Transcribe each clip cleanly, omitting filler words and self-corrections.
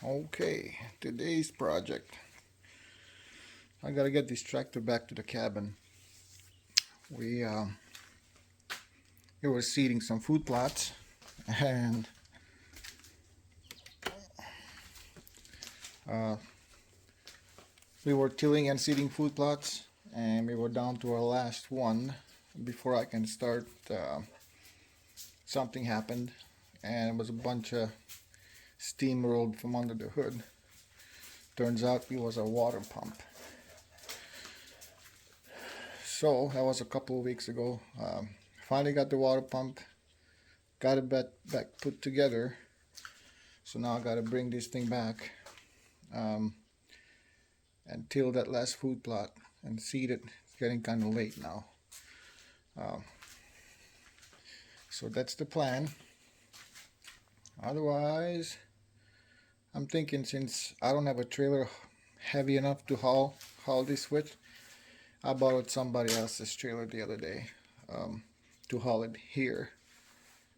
Okay, today's project. I gotta get this tractor back to the cabin. We were seeding some food plots, and we were tilling and seeding food plots, and we were down to our last one before I can start. Something happened, and it was a bunch of steam rolled from under the hood. Turns out it was a water pump. So that was a couple of weeks ago. Finally got the water pump, got it back put together. So now I got to bring this thing back and till that last food plot and seed it. It's getting kind of late now. So that's the plan. Otherwise, I'm thinking, since I don't have a trailer heavy enough to haul this with, I borrowed somebody else's trailer the other day to haul it here.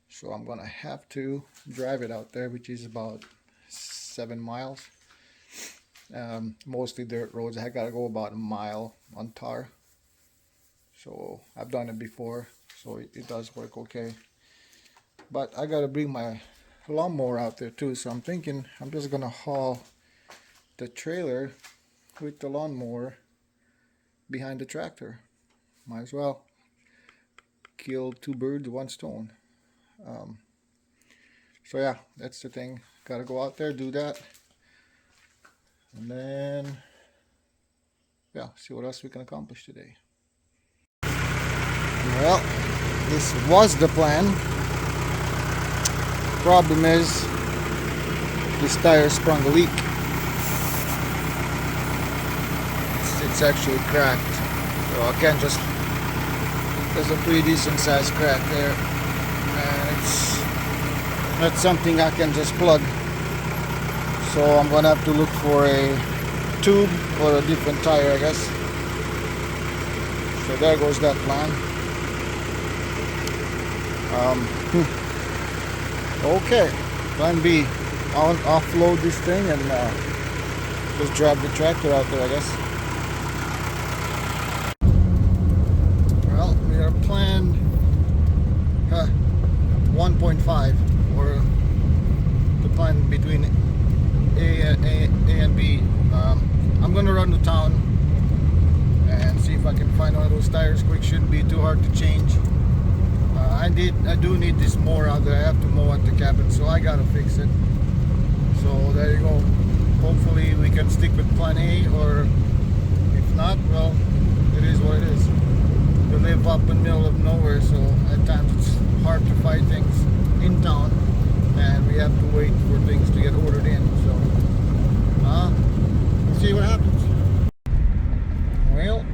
So I'm gonna have to drive it out there, which is about 7 miles. Mostly dirt roads. I gotta go about a mile on tar. So I've done it before, so it does work okay. But I gotta bring my lawnmower out there too, so I'm thinking I'm just gonna haul the trailer with the lawnmower behind the tractor. Might as well kill two birds with one stone. So yeah, that's the thing. Gotta go out there, do that, and then yeah, see what else we can accomplish today. Well, this was the plan. Problem is, this tire sprung a leak. It's actually cracked, so I can't just, there's a pretty decent sized crack there, and it's not something I can just plug. So I'm gonna have to look for a tube or a different tire, I guess. So there goes that plan. Okay, plan B. I'll offload this thing and just drive the tractor out there, I guess. Well, we are planned 1.5, or the plan between A and B. I'm gonna run to town and see if I can find one of those tires quick. Shouldn't be too hard to change. I do need this mower out there. I have to mow at the cabin, so I gotta fix it. So there you go. Hopefully we can stick with plan A, or if not, well, it is what it is. We live up in the middle of nowhere, so at times it's hard to find things in town, and we have to wait for things to get ordered in. So we'll see what happens. Well,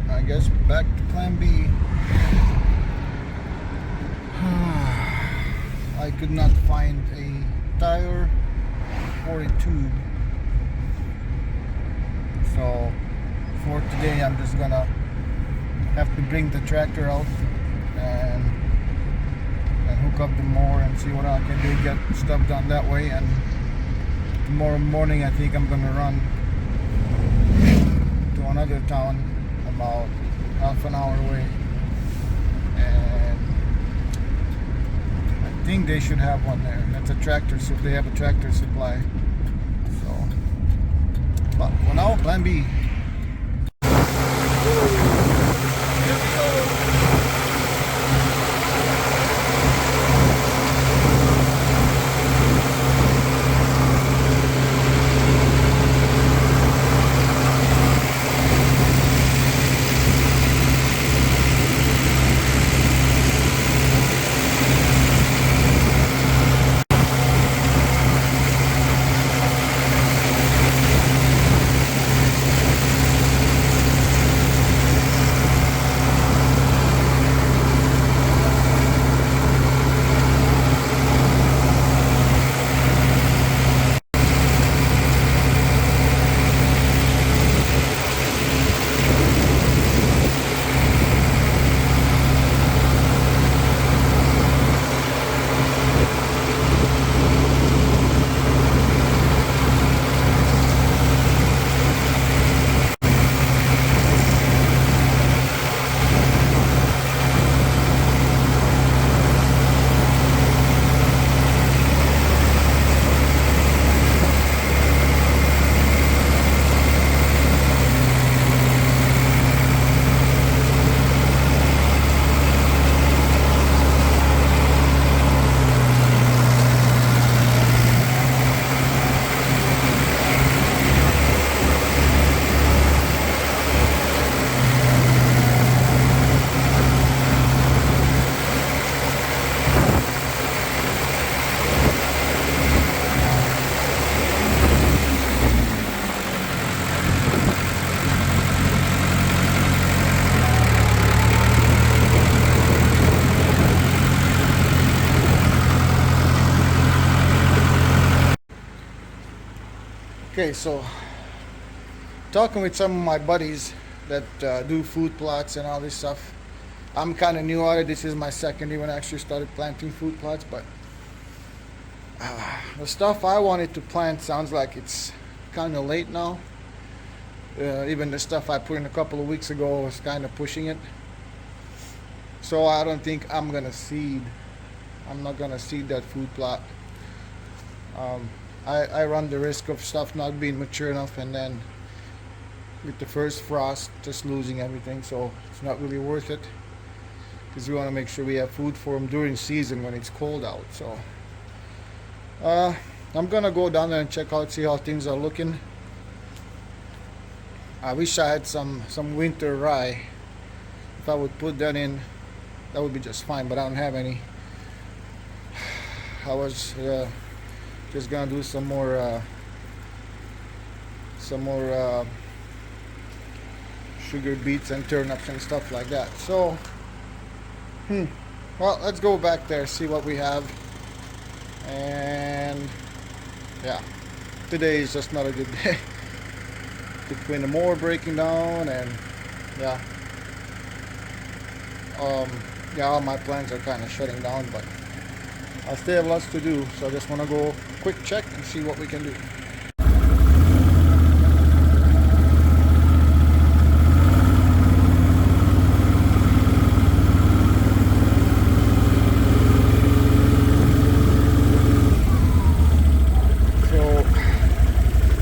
I guess back to plan B. I could not find a tire or a tube, so for today I'm just gonna have to bring the tractor out and hook up the mower and see what I can do, get stuff done that way. And tomorrow morning I think I'm gonna run to another town about half an hour away, and I think they should have one there. That's a tractor, so they have a tractor supply. So, but for now, plan B. Okay, so talking with some of my buddies that do food plots and all this stuff. I'm kind of new at it. This is my second year when I actually started planting food plots, but the stuff I wanted to plant sounds like it's kind of late now. Even the stuff I put in a couple of weeks ago was kind of pushing it. So I don't think I'm gonna seed. I'm not gonna seed that food plot. I run the risk of stuff not being mature enough, and then with the first frost just losing everything, so it's not really worth it, because we want to make sure we have food for them during season when it's cold out. So I'm gonna go down there and check out, see how things are looking. I wish I had some winter rye. If I would put that in, that would be just fine, but I don't have any. I was just gonna do some more sugar beets and turnips and stuff like that. So well, let's go back there, see what we have. And yeah, today is just not a good day. Between the mower breaking down and yeah, all my plans are kind of shutting down, but I still have lots to do, so I just want to go quick check and see what we can do.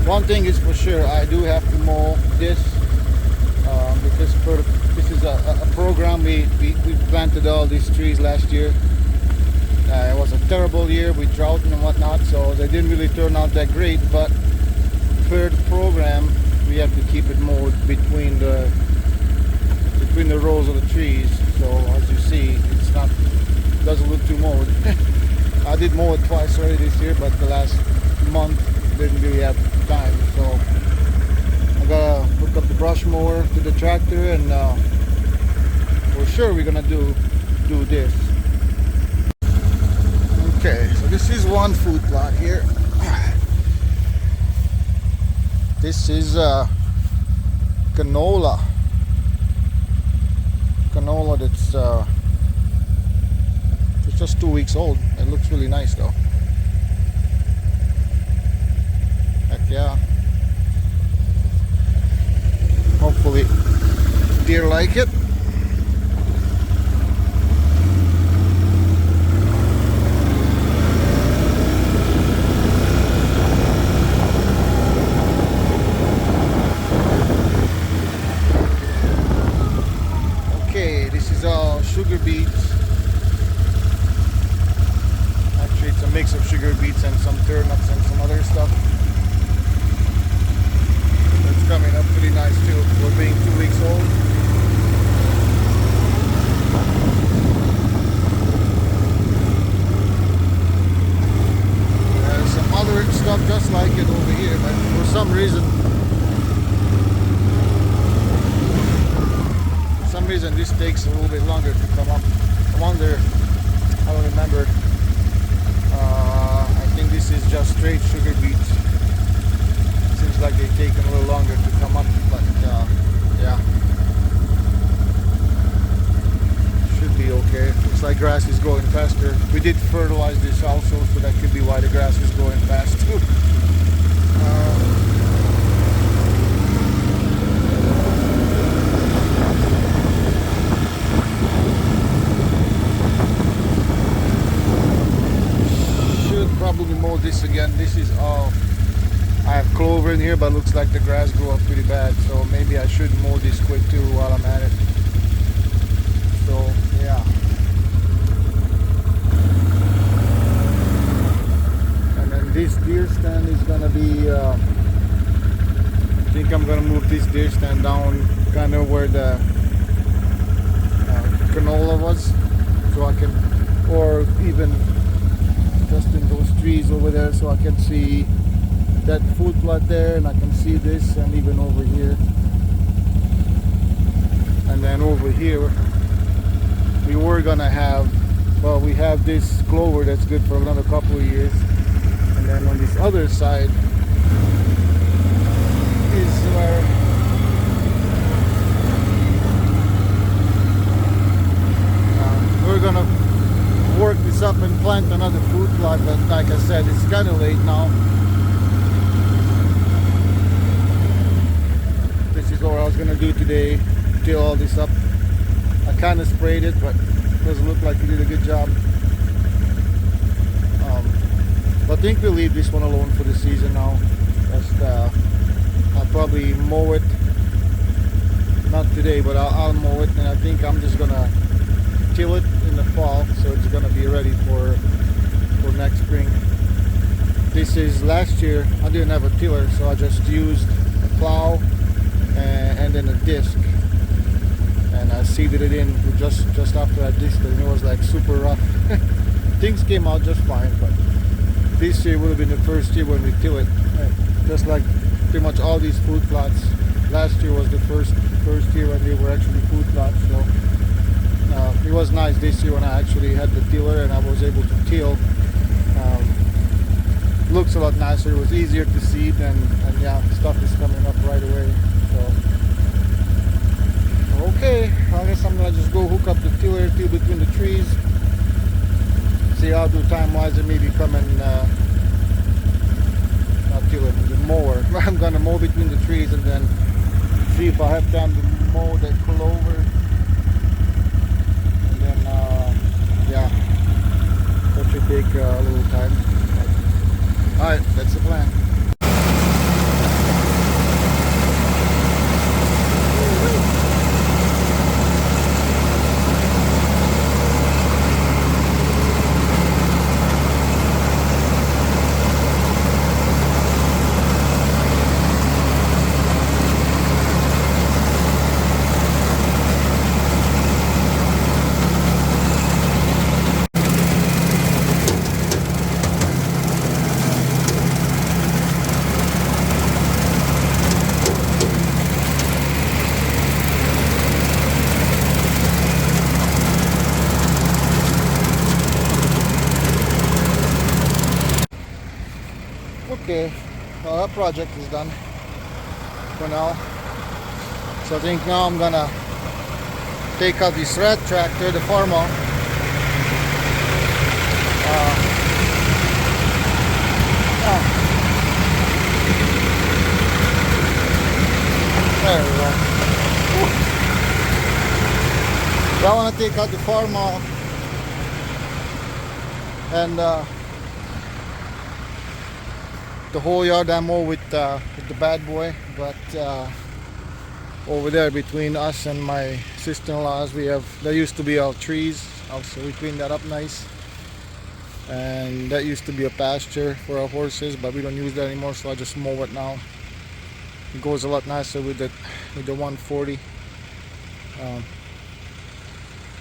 One thing is for sure, I do have to mow this because this is a program. We planted all these trees last year. It was a terrible year with drought and whatnot, so they didn't really turn out that great. But for the program, we have to keep it mowed between the rows of the trees. So as you see, it doesn't look too mowed. I did mow it twice already this year, but the last month didn't really have time, so I gotta hook up the brush mower to the tractor, and for sure we're gonna do this. Okay, so this is one food plot here. This is canola that's it's just 2 weeks old. It looks really nice though. Yeah, hopefully deer like it. Okay, this is all sugar beets. Actually, it's a mix of sugar beets and some turnips and some other stuff. Coming up pretty nice too, for being 2 weeks old. There's some other stuff just like it over here, but for some reason this takes a little bit longer to come up. I wonder, I don't remember. I think this is just straight sugar beets. Seems like they've taken a little longer to come up, but yeah, should be okay. Looks like grass is growing faster. We did fertilize this also, so that could be why the grass is growing fast too. Should probably mow this again. This is all. I have clover in here, but it looks like the grass grew up pretty bad, so maybe I should mow this quick too while I'm at it. So yeah. And then this deer stand is gonna be I think I'm gonna move this deer stand down kind of where the canola was, so I can, or even just in those trees over there, so I can see that food plot there, and I can see this, and even over here, and then over here we were gonna have, well, we have this clover that's good for another couple of years, and then on this other side where we're gonna work this up and plant another fruit plot, but like I said, it's kind of late now. This is what I was gonna do today, till all this up. I kind of sprayed it, but it doesn't look like we did a good job. But I think we'll leave this one alone for the season now. Just I'll probably mow it, not today, but I'll mow it, and I think I'm just gonna till it in the fall, so it's gonna be ready for next spring. This is last year I didn't have a tiller, so I just used a plow and then a disc, and I seeded it in just after I disced it, and it was like super rough. Things came out just fine, but this year would have been the first year when we till it, just like pretty much all these food plots. Last year was the first year when they were actually food plots, so it was nice this year when I actually had the tiller and I was able to till. Looks a lot nicer, it was easier to seed, and yeah, stuff is coming up right away. So okay, I guess I'm gonna just go hook up the tiller, till between the trees, see how I do time wise, and maybe come and not tiller, the mower. I'm gonna mow between the trees and then see if I have time to mow that clover, and then yeah, that should take a little time. Alright, that's the plan. Okay, well, that project is done for now. So I think now I'm gonna take out this red tractor, the farmer. There we go. So I want to take out the farmer and the whole yard I mow with the bad boy, but over there between us and my sister-in-laws, there used to be all trees, also we cleaned that up nice, and that used to be a pasture for our horses, but we don't use that anymore, so I just mow it now. It goes a lot nicer with the 140.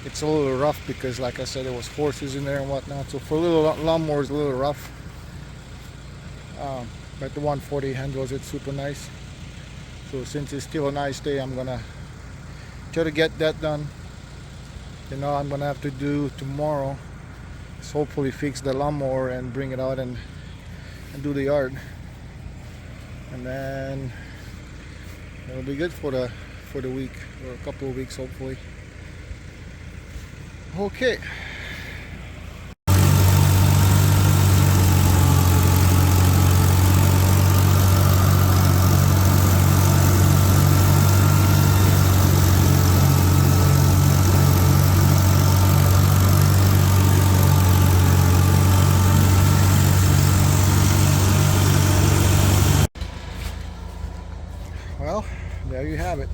It's a little rough because, like I said, there was horses in there and whatnot, so for a little lawnmower it's a little rough. But the 140 handles it super nice. So since it's still a nice day, I'm gonna try to get that done. You know, I'm gonna have to do tomorrow is hopefully fix the lawnmower and bring it out and do the yard, and then it'll be good for the week, or a couple of weeks hopefully. Okay. Well, there you have it.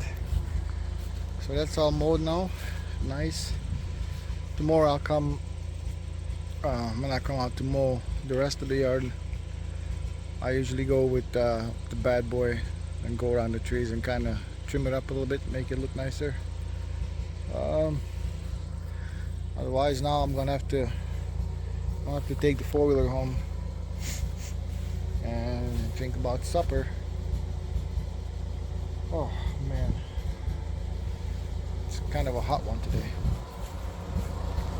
So that's all mowed now. Nice. Tomorrow I'll come when I come out to mow the rest of the yard. I usually go with the bad boy and go around the trees and kind of trim it up a little bit, make it look nicer. Otherwise now I'm gonna have to take the four-wheeler home and think about supper. Oh man, it's kind of a hot one today.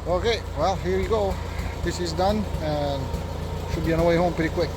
Okay, well, here you go. This is done and should be on the way home pretty quick.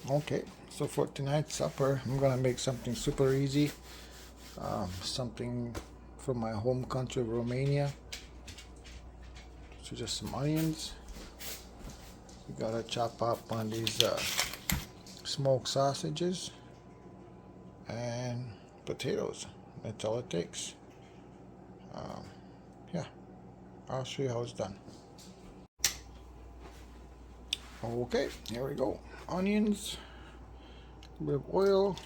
Okay, so for tonight's supper, I'm gonna make something super easy. Something from my home country, Romania. So just some onions. You gotta chop up on these smoked sausages and potatoes. That's all it takes. Yeah, I'll show you how it's done. Okay, here we go. Onions, a bit of oil,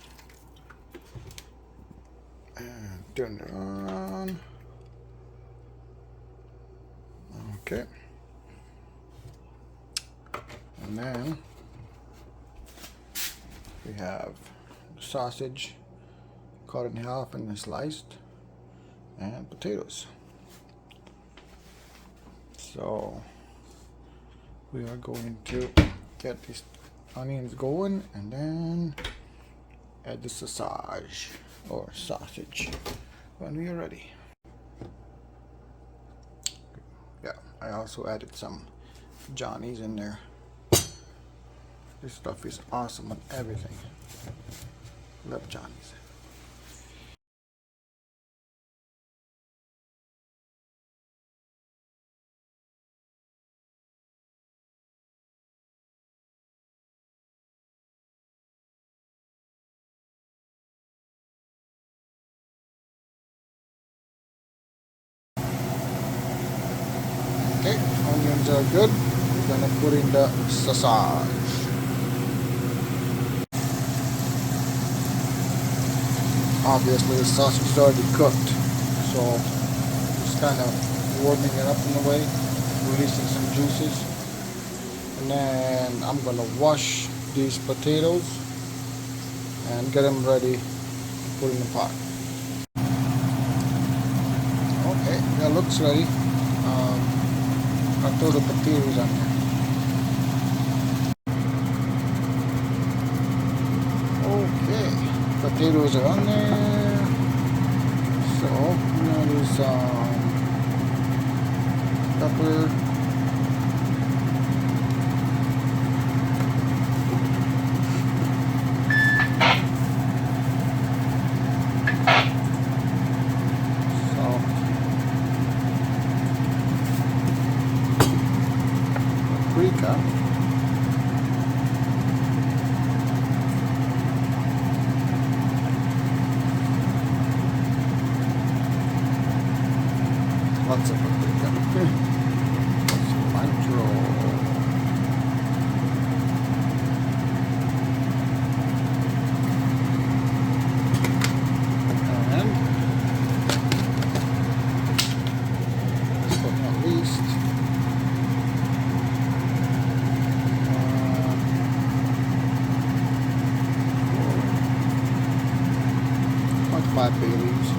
and turn it on. Okay, and then we have sausage cut in half and then sliced, and potatoes. So we are going to get these onions going and then add the sausage or sausage when we are ready. Yeah, I also added some Johnnies in there. This stuff is awesome on everything. Love Johnnies. Okay, onions are good. We're gonna put in the sausage. Obviously the sausage is already cooked, so just kind of warming it up in a way, releasing some juices. And then I'm gonna wash these potatoes and get them ready to put in the pot. Okay, that looks ready. I'll throw the potatoes on there. Okay, potatoes are on there. So now there's pepper, salt, paprika, lots of paprika, cilantro, and last but not least, about 5 bay leaves.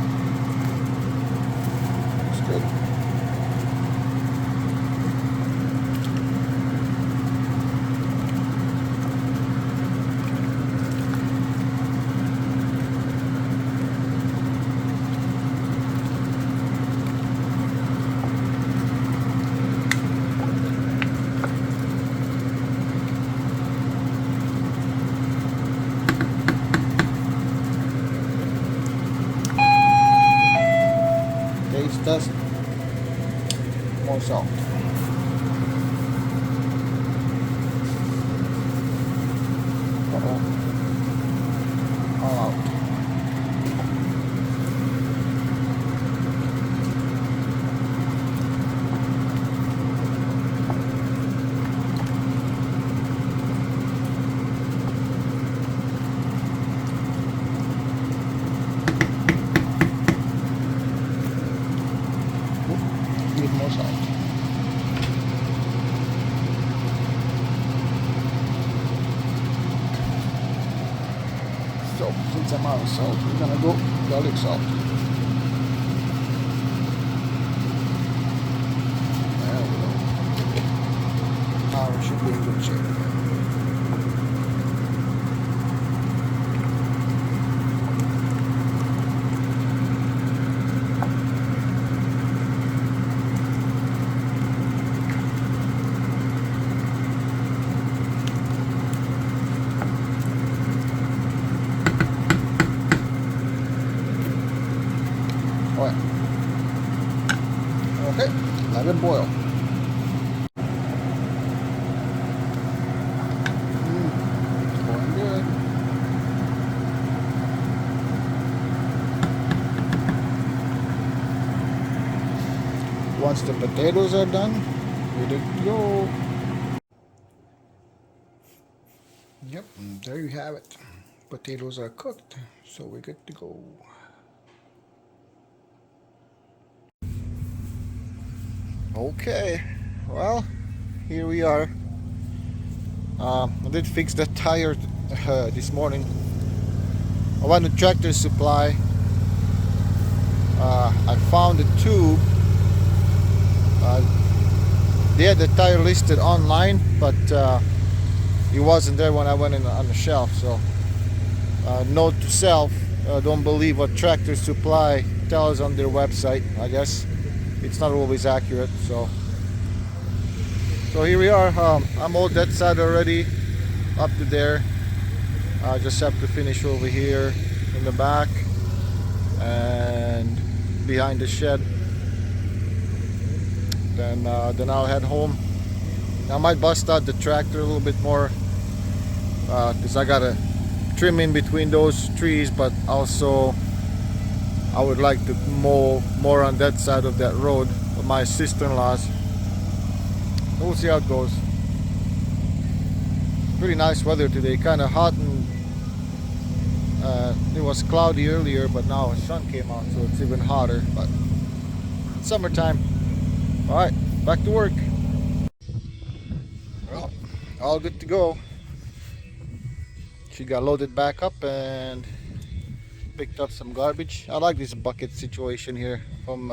That's good. Taste test, more salt. Uh-oh. All out. Need more salt. So since I'm out of salt, we're gonna go garlic salt. There we go. Now we should be in good shape. a boil. It's going good. Once the potatoes are done, we're good to go. Yep, and there you have it. Potatoes are cooked, so we're good to go. Okay, well, here we are. I did fix the tire this morning. I went to Tractor Supply. I found a tube. They had the tire listed online, but it wasn't there when I went in on the shelf. So, note to self: don't believe what Tractor Supply tells on their website. I guess it's not always accurate. So here we are. I'm all that side already, up to there. I just have to finish over here in the back and behind the shed. Then I'll head home. I might bust out the tractor a little bit more because I gotta trim in between those trees, but also I would like to mow more on that side of that road of my sister-in-law's. We'll see how it goes. Pretty nice weather today, kind of hot, and it was cloudy earlier, but now the sun came out, so it's even hotter. But it's summertime. All right, back to work. Well, all good to go. She got loaded back up and picked up some garbage. I like this bucket situation here from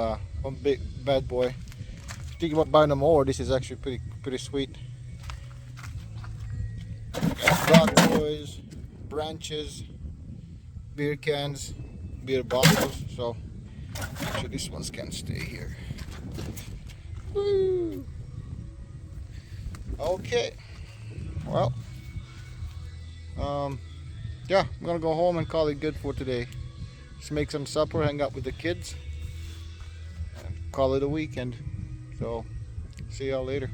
Big Bad Boy. If you think about buying a mower, this is actually pretty sweet. Got toys, branches, beer cans, beer bottles. So actually these ones can stay here. Woo. Okay, well, yeah, I'm gonna go home and call it good for today. Just make some supper, hang out with the kids, and call it a weekend. So see y'all later.